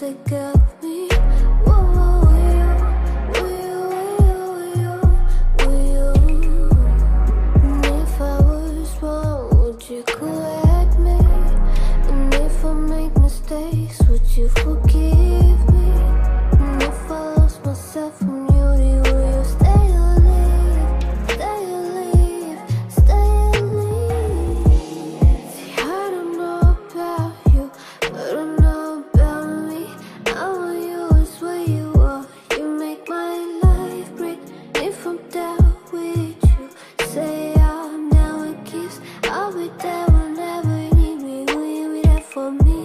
take care of me? Whoa, will you? And if I was wrong, would you correct me? And if I make mistakes, would you forgive me? And if I lost myself from you, will you stay or leave? Stay or leave? Stay or leave? See, I don't know about you, but I know about me. I want you is where you are. You make my life great. If I'm down with you, say I'm down with gifts. I'll be there whenever you need me. Will you be there for me?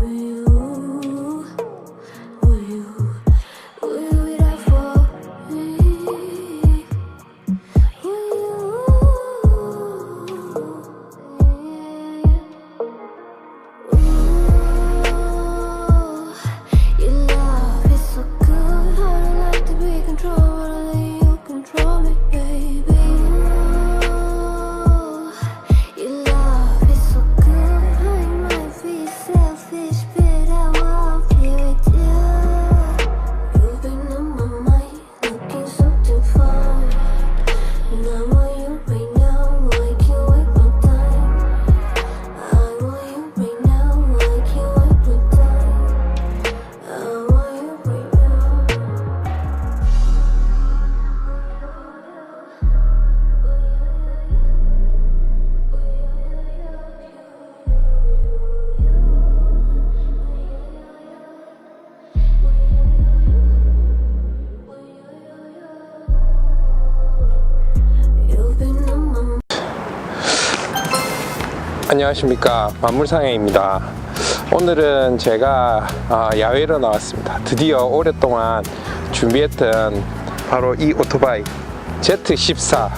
Will you? Will you? Will you be there for me? Your love is so good. I don't like to be controlled. Wanna let you control me, baby. Your love is so good. I might be selfish, but I won't be with you. You've been on my mind, looking so divine. And I want you right now, I can't wait my time. I want you right now, I can't wait my time. I want you right now. You've been on my mind. 안녕하십니까, 만물상해입니다. 오늘은 제가 야외로 나왔습니다. 드디어 오랫동안 준비했던 바로 이 오토바이 Z14,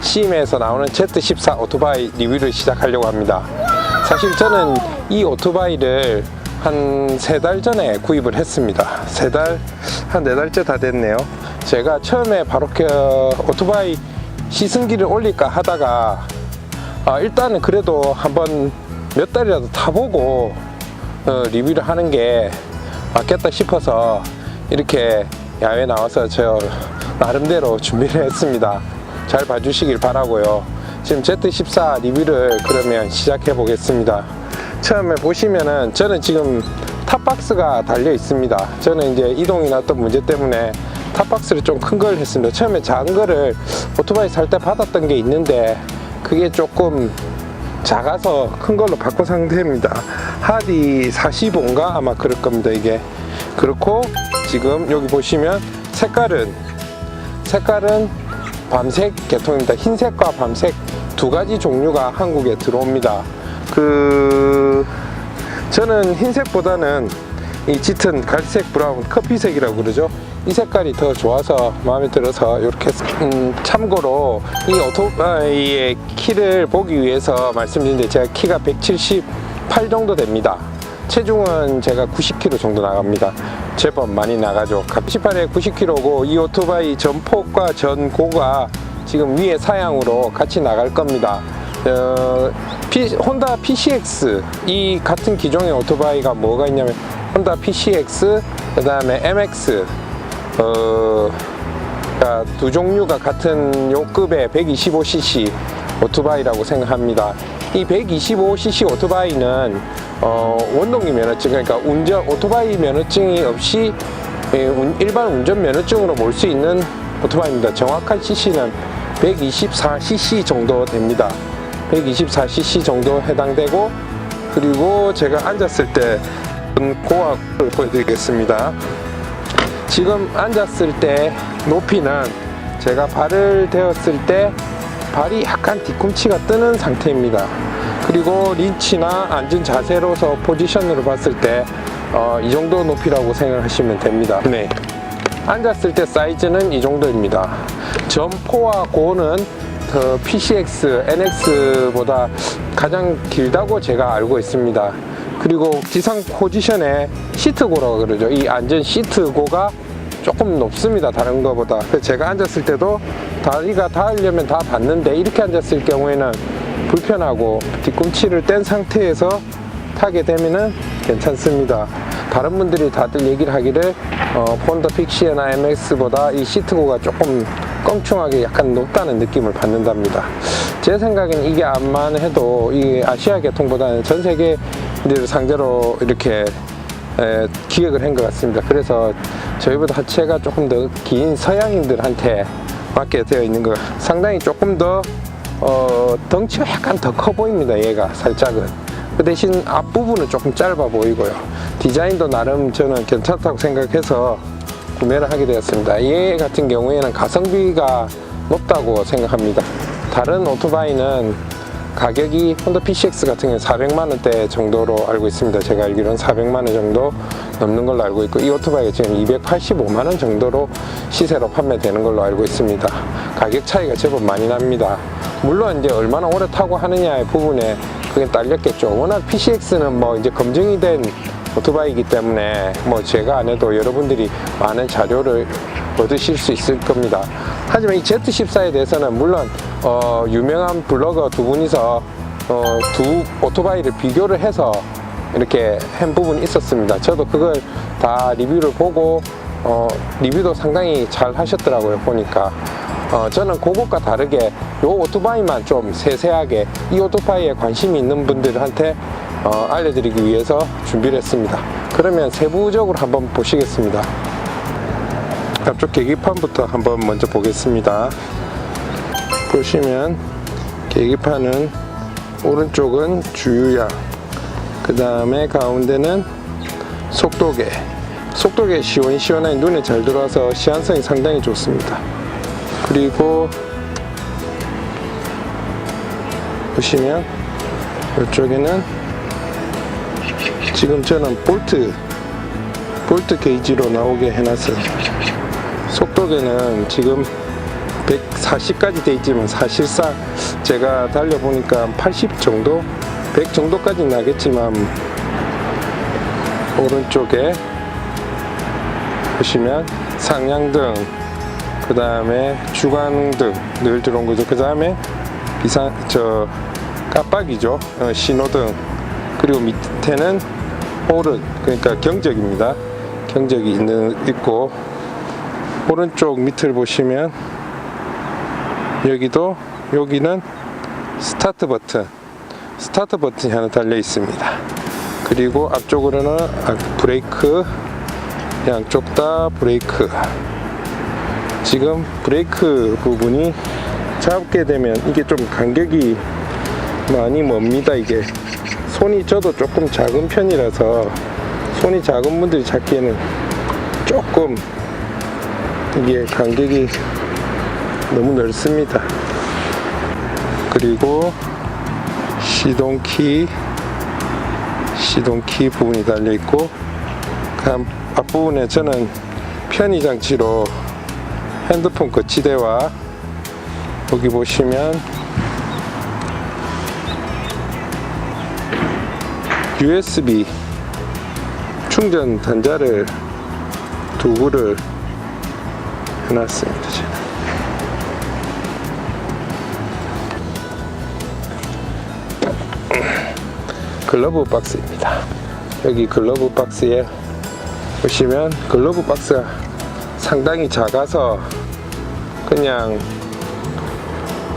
시임에서 나오는 Z14 오토바이 리뷰를 시작하려고 합니다. 사실 저는 이 오토바이를 한 3달 전에 구입을 했습니다. 한 4달째 다 됐네요. 제가 처음에 바로 오토바이 시승기를 올릴까 하다가 일단은 그래도 한번 몇 달이라도 타보고 리뷰를 하는 게 맞겠다 싶어서 이렇게 야외 나와서 저 나름대로 준비를 했습니다. 잘 봐주시길 바라고요. 지금 Z14 리뷰를 그러면 시작해 보겠습니다. 처음에 보시면은 저는 지금 탑박스가 달려 있습니다. 저는 이제 이동이나 어떤 문제 때문에 탑박스를 좀 큰 걸 했습니다. 처음에 작은 거를 오토바이 살 때 받았던 게 있는데 그게 조금 작아서 큰 걸로 바꾼 상태입니다. 하디 45인가 아마 그럴 겁니다. 이게 그렇고, 지금 여기 보시면 색깔은 밤색 계통입니다. 흰색과 밤색 두 가지 종류가 한국에 들어옵니다. 저는 흰색보다는 이 짙은 갈색, 브라운, 커피색이라고 그러죠. 이 색깔이 더 좋아서 마음에 들어서 이렇게 참고로 이 오토바이의 키를 보기 위해서 말씀드리는데, 제가 키가 178 정도 됩니다. 체중은 제가 90kg 정도 나갑니다. 제법 많이 나가죠. 178에 90kg고 이 오토바이 전폭과 전고가 지금 위에 사양으로 같이 나갈 겁니다. 혼다 PCX, 이 같은 기종의 오토바이가 뭐가 있냐면 혼다 PCX, 그 다음에 MX, 두 종류가 같은 요급의 125cc 오토바이라고 생각합니다. 이 125cc 오토바이는 원동기 면허증, 그러니까 오토바이 면허증이 없이 일반 운전 면허증으로 몰 수 있는 오토바이입니다. 정확한 cc는 124cc 정도 됩니다. 124cc 정도 해당되고, 그리고 제가 앉았을 때 고압을 보여드리겠습니다. 지금 앉았을 때 높이는 제가 발을 대었을 때 발이 약간 뒤꿈치가 뜨는 상태입니다. 그리고 린치나 앉은 자세로서 포지션으로 봤을 때 이 정도 높이라고 생각하시면 됩니다. 네. 앉았을 때 사이즈는 이 정도입니다. 점포와 고는 PCX, NX보다 가장 길다고 제가 알고 있습니다. 그리고 지상 포지션에 시트고라고 그러죠. 이 앉은 시트고가 조금 높습니다. 다른 것보다. 그래서 제가 앉았을 때도 다리가 닿으려면 다 닿는데, 이렇게 앉았을 경우에는 불편하고 뒤꿈치를 뗀 상태에서 타게 되면은 괜찮습니다. 다른 분들이 다들 얘기를 하기를 폰더 픽시나 MX보다 이 시트고가 조금 껑충하게 약간 높다는 느낌을 받는답니다. 제 생각엔 이게 암만 해도 이 아시아 계통보다는 전 세계를 상대로 이렇게 기획을 한 것 같습니다. 그래서 저희보다 하체가 조금 더 긴 서양인들한테 맞게 되어 있는 거, 상당히 조금 더 덩치가 약간 더 커 보입니다. 얘가 살짝은. 그 대신 앞부분은 조금 짧아 보이고요. 디자인도 나름 저는 괜찮다고 생각해서 구매를 하게 되었습니다. 얘 같은 경우에는 가성비가 높다고 생각합니다. 다른 오토바이는 가격이 혼다 PCX 같은 경우는 400만원대 정도로 알고 있습니다. 제가 알기로는 400만원 정도 넘는 걸로 알고 있고, 이 오토바이가 지금 285만원 정도로 시세로 판매되는 걸로 알고 있습니다. 가격 차이가 제법 많이 납니다. 물론 이제 얼마나 오래 타고 하느냐의 부분에 그게 딸렸겠죠. 워낙 PCX는 뭐 이제 검증이 된 오토바이이기 때문에 뭐 제가 안 해도 여러분들이 많은 자료를 얻으실 수 있을 겁니다. 하지만 이 Z14에 대해서는 물론 유명한 블로거 두 분이서 두 오토바이를 비교를 해서 이렇게 한 부분이 있었습니다. 저도 그걸 다 리뷰를 보고 리뷰도 상당히 잘 하셨더라고요. 보니까 저는 그것과 다르게 이 오토바이만 좀 세세하게 이 오토바이에 관심이 있는 분들한테 알려드리기 위해서 준비를 했습니다. 그러면 세부적으로 한번 보시겠습니다. 앞쪽 계기판부터 한번 먼저 보겠습니다. 보시면 계기판은 오른쪽은 주유양, 그 다음에 가운데는 속도계. 속도계 시원시원하게 눈에 잘 들어와서 시안성이 상당히 좋습니다. 그리고 보시면 이쪽에는 지금 저는 볼트 게이지로 나오게 해놨어요. 속도계는 지금 140까지 돼 있지만 사실상 제가 달려보니까 80 정도? 100 정도까지 나겠지만, 오른쪽에 보시면 상향등, 그 다음에 주간등 늘 들어온 거죠. 그 다음에 깜빡이죠. 신호등. 그리고 밑에는 호른, 그러니까 경적입니다. 경적이 있고, 오른쪽 밑을 보시면 여기는 스타트 버튼이 하나 달려 있습니다. 그리고 앞쪽으로는 브레이크, 양쪽 다 브레이크. 지금 브레이크 부분이 잡게 되면 이게 좀 간격이 많이 멉니다. 이게 저도 조금 작은 편이라서 손이 작은 분들이 잡기에는 조금 이게 간격이 너무 넓습니다. 그리고 시동키 부분이 달려 있고, 앞부분에 저는 편의 장치로 핸드폰 거치대와 여기 보시면 USB 충전 단자를 두 구를 해놨습니다. 제가. 글러브 박스입니다. 여기 글러브 박스에 보시면 글러브 박스가 상당히 작아서 그냥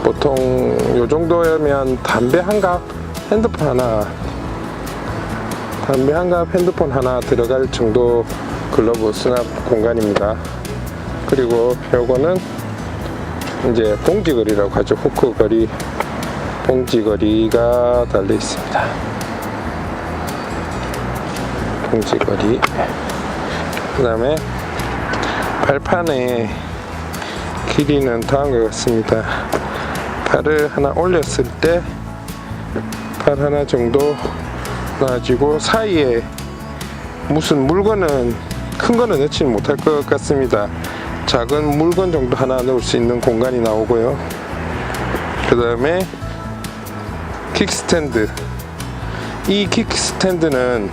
보통 요 정도면 담배 한 갑 핸드폰 하나 들어갈 정도 글러브 수납 공간입니다. 그리고 요거는 이제 봉지거리라고 하죠. 후크거리, 봉지거리가 달려 있습니다. 봉지거리. 그 다음에 발판의 길이는 다음과 같습니다. 발을 하나 올렸을 때 발 하나 정도 놔주고, 사이에 무슨 물건은 큰 거는 넣지는 못할 것 같습니다. 작은 물건 정도 하나 넣을 수 있는 공간이 나오고요. 그 다음에 킥스탠드. 이 킥스탠드는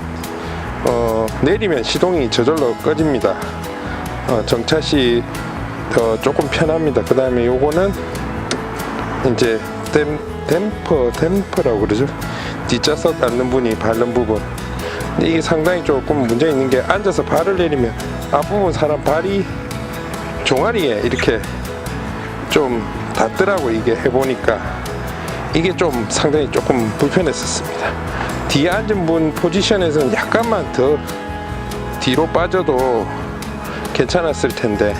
내리면 시동이 저절로 꺼집니다. 정차 시 조금 편합니다. 그 다음에 요거는 이제 댐퍼라고 그러죠. 뒷좌석 앉는 분이 밟는 부분. 근데 이게 상당히 조금 문제 있는 게 앉아서 발을 내리면 앞부분 사람 발이 종아리에 이렇게 좀 닿더라고. 이게 해보니까 이게 좀 상당히 조금 불편했었습니다. 뒤에 앉은 분 포지션에서는 약간만 더 뒤로 빠져도 괜찮았을 텐데,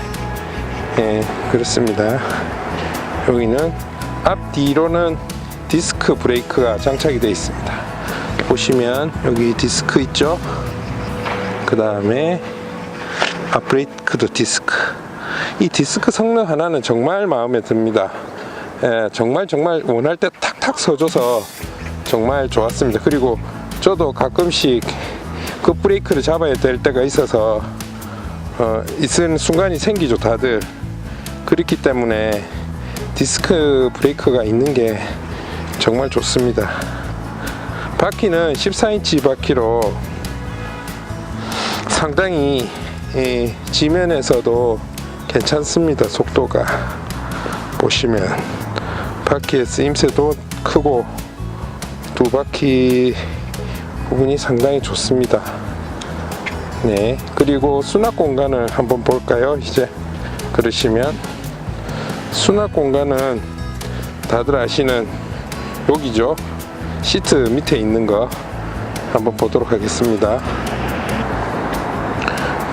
예, 그렇습니다. 여기는 앞뒤로는 디스크 브레이크가 장착이 되어 있습니다. 보시면 여기 디스크 있죠. 그 다음에 앞브레이크도 디스크. 이 디스크 성능 하나는 정말 마음에 듭니다. 예, 정말 원할 때 탁탁 서줘서 정말 좋았습니다. 그리고 저도 가끔씩 그 브레이크를 잡아야 될 때가 있어서 있는 순간이 생기죠, 다들. 그렇기 때문에 디스크 브레이크가 있는 게 정말 좋습니다. 바퀴는 14인치 바퀴로 상당히 지면에서도 괜찮습니다. 속도가 보시면 바퀴의 쓰임새도 크고 두 바퀴 부분이 상당히 좋습니다. 네, 그리고 수납 공간을 한번 볼까요? 이제 그러시면 수납 공간은 다들 아시는 여기죠. 시트 밑에 있는 거 한번 보도록 하겠습니다.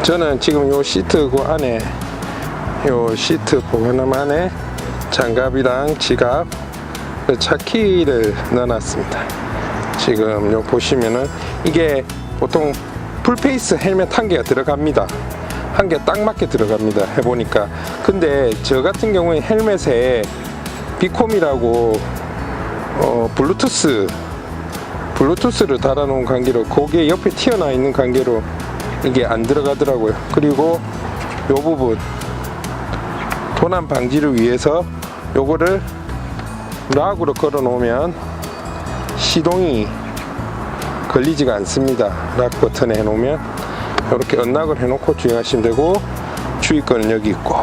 저는 지금 요 시트 그 안에 요 시트 보관함 안에 장갑이랑 지갑, 차키를 넣어놨습니다. 지금 요 보시면은 이게 보통 풀페이스 헬멧 한 개가 들어갑니다. 한 개 딱 맞게 들어갑니다. 해보니까. 근데 저 같은 경우에 헬멧에 비콤이라고 블루투스를 달아놓은 관계로 거기에 옆에 튀어나와 있는 관계로 이게 안 들어가더라고요. 그리고 요 부분 도난 방지를 위해서 요거를 락으로 걸어 놓으면 시동이 걸리지가 않습니다. 락 버튼에 해 놓으면 이렇게 언락을 해 놓고 주행하시면 되고, 주의권은 여기 있고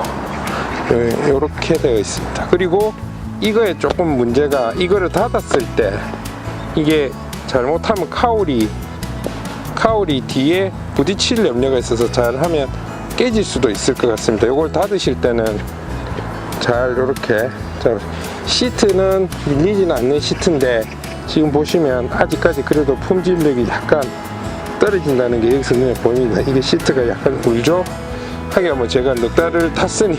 이렇게 되어 있습니다. 그리고 이거에 조금 문제가, 이거를 닫았을 때 이게 잘못하면 카울이 뒤에 부딪힐 염려가 있어서 잘하면 깨질 수도 있을 것 같습니다. 이걸 닫으실 때는 잘 이렇게, 시트는 밀리지는 않는 시트인데 지금 보시면 아직까지 그래도 품질력이 약간 떨어진다는 게 여기서 눈에 보입니다. 이게 시트가 약간 울죠? 하긴 뭐 제가 넉 달을 탔으니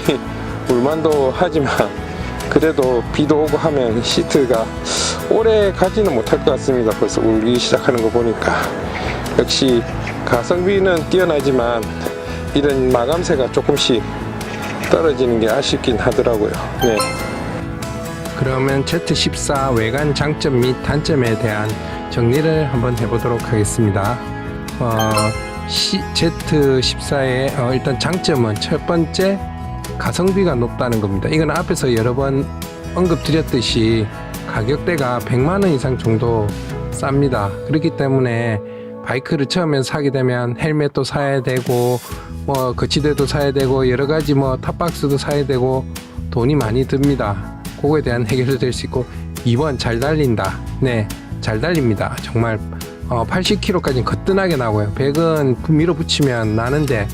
울만도 하지만 그래도 비도 오고 하면 시트가 오래 가지는 못할 것 같습니다. 벌써 울기 시작하는 거 보니까. 역시 가성비는 뛰어나지만 이런 마감새가 조금씩 떨어지는 게 아쉽긴 하더라고요. 네. 그러면 Z14 외관 장점 및 단점에 대한 정리를 한번 해보도록 하겠습니다. Z14의 일단 장점은 첫 번째, 가성비가 높다는 겁니다. 이건 앞에서 여러 번 언급드렸듯이 가격대가 100만원 이상 정도 쌉니다. 그렇기 때문에 바이크를 처음에 사게 되면 헬멧도 사야 되고 뭐 거치대도 사야 되고 여러 가지 뭐 탑박스도 사야 되고 돈이 많이 듭니다. 그거에 대한 해결도 될 수 있고, 2번 잘 달린다. 네, 잘 달립니다. 정말 80km까지는 거뜬하게 나고요. 100은 밀어붙이면 나는데,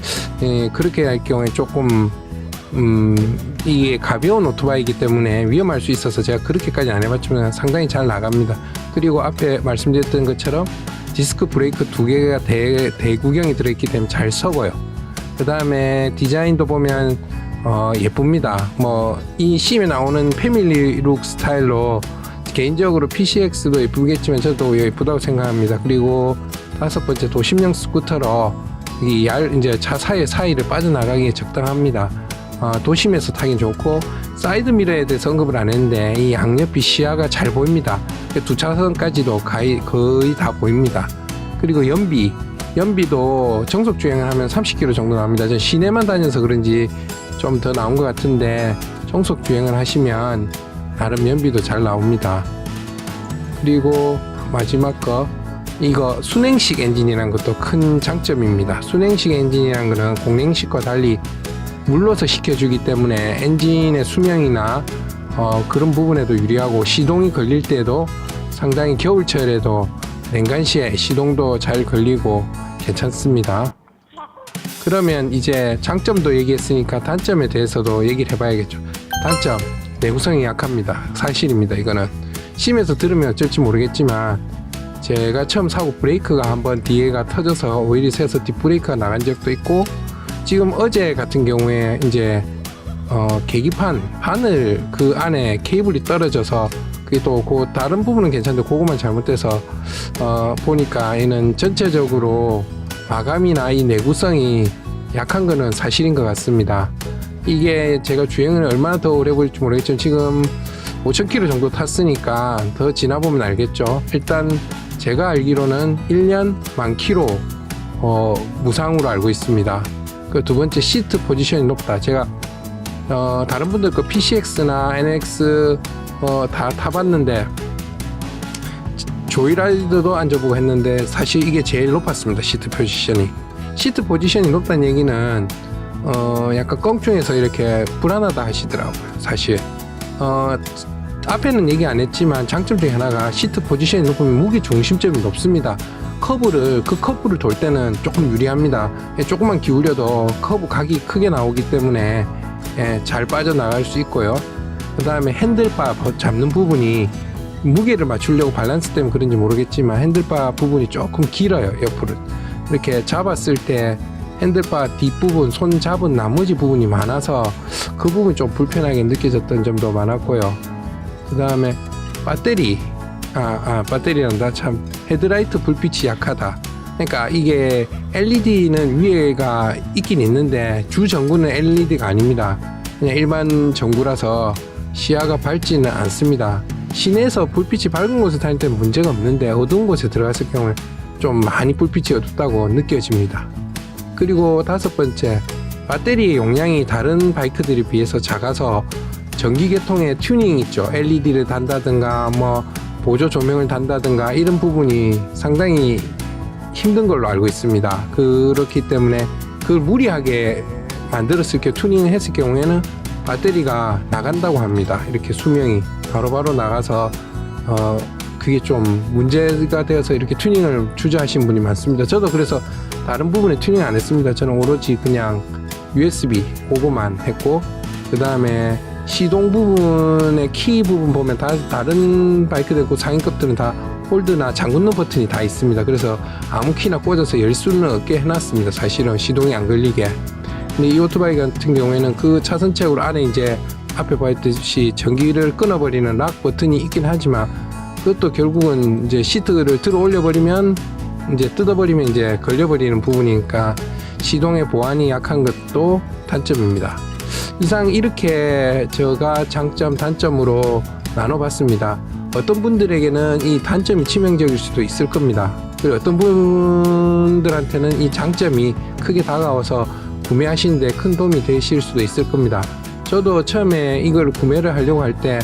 그렇게 할 경우에 조금 이게 가벼운 오토바이이기 때문에 위험할 수 있어서 제가 그렇게까지 안 해봤지만 상당히 잘 나갑니다. 그리고 앞에 말씀드렸던 것처럼 디스크 브레이크 2개가 대구경이 들어있기 때문에 잘 썩어요. 그 다음에 디자인도 보면 예쁩니다. 뭐 이 C에 나오는 패밀리 룩 스타일로 개인적으로 PCX도 예쁘겠지만 저도 예쁘다고 생각합니다. 그리고 5번째, 도심형 스쿠터로 이제 차 사이를 빠져나가기에 적당합니다. 도심에서 타긴 좋고, 사이드 미러에 대해서 언급을 안 했는데 이 양옆이 시야가 잘 보입니다. 두 차선까지도 거의 다 보입니다. 그리고 연비도 정속 주행을 하면 30km 정도 나옵니다. 저 시내만 다녀서 그런지 좀 더 나온 것 같은데 정속 주행을 하시면 나름 연비도 잘 나옵니다. 그리고 마지막 거, 이거 순행식 엔진이라는 것도 큰 장점입니다. 순행식 엔진이라는 거는 공랭식과 달리 물러서 식혀주기 때문에 엔진의 수명이나 그런 부분에도 유리하고, 시동이 걸릴 때도 상당히 겨울철에도 냉간시에 시동도 잘 걸리고 괜찮습니다. 그러면 이제 장점도 얘기했으니까 단점에 대해서도 얘기를 해봐야겠죠. 단점, 내구성이 약합니다. 사실입니다. 이거는 심에서 들으면 어쩔지 모르겠지만 제가 처음 사고 브레이크가 한번 뒤에가 터져서 오일이 새서 뒷브레이크가 나간 적도 있고, 지금 어제 같은 경우에 이제 계기판 바늘 그 안에 케이블이 떨어져서 그게 또 그 다른 부분은 괜찮은데 그거만 잘못돼서 보니까 얘는 전체적으로 마감이나 이 내구성이 약한 거는 사실인 것 같습니다. 이게 제가 주행을 얼마나 더 오래 걸릴지 모르겠지만 지금 5,000km 정도 탔으니까 더 지나보면 알겠죠. 일단 제가 알기로는 1년 10,000km 무상으로 알고 있습니다. 그 두 번째, 시트 포지션이 높다. 제가 다른 분들 그 PCX나 NX 다 타봤는데 조이라이드도 앉아보고 했는데 사실 이게 제일 높았습니다. 시트 포지션이. 시트 포지션이 높다는 얘기는 약간 껑충해서 이렇게 불안하다 하시더라고요. 사실 앞에는 얘기 안 했지만 장점 중에 하나가 시트 포지션이 높으면 무게 중심점이 높습니다. 커브를 돌 때는 조금 유리합니다. 조금만 기울여도 커브 각이 크게 나오기 때문에 잘 빠져나갈 수 있고요. 그 다음에 핸들바 잡는 부분이 무게를 맞추려고 밸런스 때문에 그런지 모르겠지만 핸들바 부분이 조금 길어요. 옆으로 이렇게 잡았을 때 핸들바 뒷부분, 손 잡은 나머지 부분이 많아서 그 부분이 좀 불편하게 느껴졌던 점도 많았고요. 그 다음에 배터리란다. 참, 헤드라이트 불빛이 약하다. 그러니까 이게 LED는 위에가 있긴 있는데 주 전구는 LED가 아닙니다. 그냥 일반 전구라서 시야가 밝지는 않습니다. 시내에서 불빛이 밝은 곳에 다닐 때는 문제가 없는데 어두운 곳에 들어갔을 경우에 좀 많이 불빛이 어둡다고 느껴집니다. 그리고 다섯 번째, 배터리의 용량이 다른 바이크들에 비해서 작아서 전기계통의 튜닝 있죠. LED를 단다든가 뭐 보조 조명을 단다든가 이런 부분이 상당히 힘든 걸로 알고 있습니다. 그렇기 때문에 그걸 무리하게 만들었을 때 튜닝을 했을 경우에는 배터리가 나간다고 합니다. 이렇게 수명이 바로바로 나가서 그게 좀 문제가 되어서 이렇게 튜닝을 주저하신 분이 많습니다. 저도 그래서 다른 부분에 튜닝 안 했습니다. 저는 오로지 그냥 USB 그거만 했고, 그 다음에 시동 부분의 키 부분 보면 다 다른 바이크들 그 상위급들은 다 홀드나 잠그는 버튼이 다 있습니다. 그래서 아무 키나 꽂아서 열 수는 없게 해놨습니다. 사실은 시동이 안 걸리게. 근데 이 오토바이 같은 경우에는 그 차선책으로 안에 이제 앞에 보였듯이 전기를 끊어버리는 락 버튼이 있긴 하지만 그것도 결국은 이제 시트를 들어 올려버리면 이제 뜯어버리면 이제 걸려버리는 부분이니까 시동의 보안이 약한 것도 단점입니다. 이상 이렇게 제가 장점, 단점으로 나눠봤습니다. 어떤 분들에게는 이 단점이 치명적일 수도 있을 겁니다. 그리고 어떤 분들한테는 이 장점이 크게 다가와서 구매하시는데 큰 도움이 되실 수도 있을 겁니다. 저도 처음에 이걸 구매를 하려고 할 때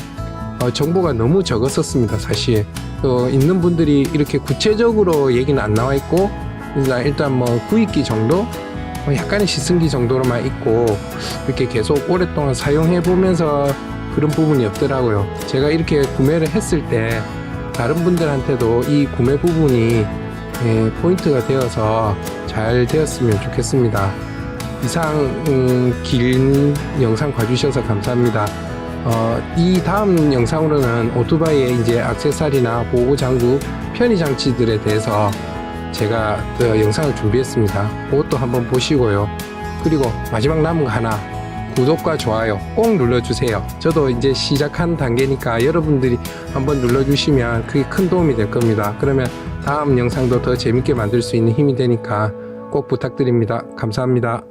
정보가 너무 적었었습니다. 사실 있는 분들이 이렇게 구체적으로 얘기는 안 나와 있고 일단 뭐 구입기 정도, 약간의 시승기 정도로만 있고 이렇게 계속 오랫동안 사용해 보면서 그런 부분이 없더라고요. 제가 이렇게 구매를 했을 때 다른 분들한테도 이 구매 부분이 포인트가 되어서 잘 되었으면 좋겠습니다. 이상 긴 영상 봐주셔서 감사합니다. 이 다음 영상으로는 오토바이의 이제 액세서리나 보호 장구, 편의 장치들에 대해서 제가 영상을 준비했습니다. 그것도 한번 보시고요. 그리고 마지막 남은 거 하나, 구독과 좋아요 꼭 눌러주세요. 저도 이제 시작한 단계니까 여러분들이 한번 눌러주시면 그게 큰 도움이 될 겁니다. 그러면 다음 영상도 더 재밌게 만들 수 있는 힘이 되니까 꼭 부탁드립니다. 감사합니다.